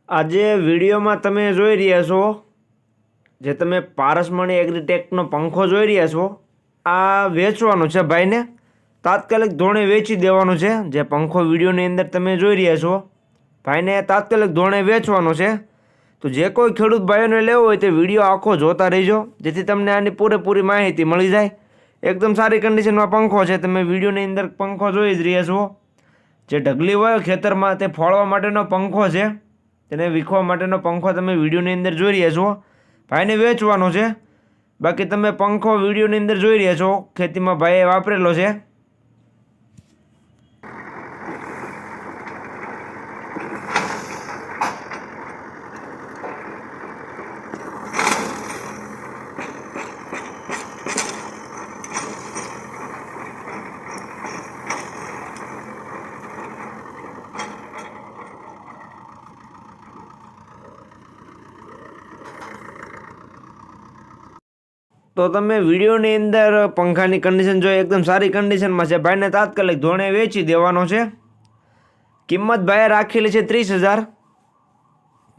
આજે વિડીયોમાં તમે જોઈ રહ્યા છો જે તમે પારસમણી એગ્રીટેકનો પંખો જોઈ રહ્યા છો આ વેચવાનો છે ભાઈને તાત્કાલિક ધોરણે વેચી દેવાનો છે। જે પંખો વિડીયોની અંદર તમે જોઈ રહ્યા છો ભાઈને તાત્કાલિક ધોરણે વેચવાનો છે। તો જે કોઈ ખેડૂત ભાઈઓને લેવો હોય તે વિડીયો આખો જોતા રહેજો જેથી તમને આની પૂરેપૂરી માહિતી મળી જાય। એકદમ સારી કન્ડિશનમાં પંખો છે, તમે વિડીયોની અંદર પંખો જોઈ જ રહ્યા છો। જે ઢગલી હોય ખેતરમાં તે ફોડવા માટેનો પંખો છે, તેને વીખવા માટેનો પંખો તમે વિડીયોની અંદર જોઈ રહ્યા છો, ભાઈને વેચવાનો છે। બાકી તમે પંખો વિડીયોની અંદર જોઈ રહ્યા છો ખેતીમાં ભાઈએ વાપરેલો છે। તો તમે વિડીયોની અંદર પંખાની કન્ડિશન જોઈ એકદમ સારી કન્ડિશનમાં છે, ભાઈને તાત્કાલિક ધોરણે વેચી દેવાનો છે। કિંમત ભાઈએ રાખેલી છે 30,000,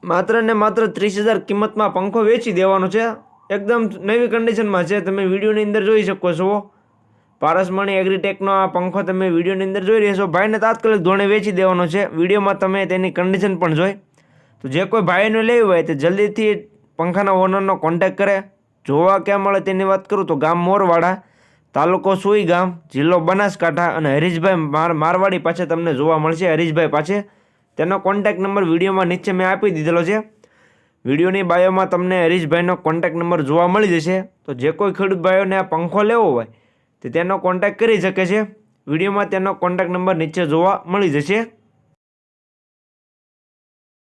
માત્ર ને માત્ર 30,000 કિંમતમાં પંખો વેચી દેવાનો છે। એકદમ નવી કન્ડિશનમાં છે, તમે વિડીયોની અંદર જોઈ શકો છો। પારસમણી એગ્રીટેકનો આ પંખો તમે વિડીયોની અંદર જોઈ રહ્યા છો, ભાઈને તાત્કાલિક ધોરણે વેચી દેવાનો છે। વિડીયોમાં તમે તેની કન્ડિશન પણ જોઈ। તો જે કોઈ ભાઈને લેવું હોય તે જલ્દીથી પંખાના ઓનરનો કોન્ટેક્ટ કરે। જોવા ક્યાં મળે તેની વાત કરું તો ગામ મોરવાડા, તાલુકો સુઈ ગામ, જિલ્લો બનાસકાંઠા અને હરીશભાઈ મારવાડી પાસે તમને જોવા મળશે। હરીશભાઈ પાસે તેનો કોન્ટેક્ટ નંબર વિડીયોમાં નીચે મેં આપી દીધેલો છે। વિડીયોની બાયોમાં તમને હરીશભાઈનો કોન્ટેક્ટ નંબર જોવા મળી જશે। તો જે કોઈ ખેડૂત ભાઈઓને આ પંખો લેવો હોય તો તેનો કોન્ટેક્ટ કરી શકે છે। વિડીયોમાં તેનો કોન્ટેક્ટ નંબર નીચે જોવા મળી જશે।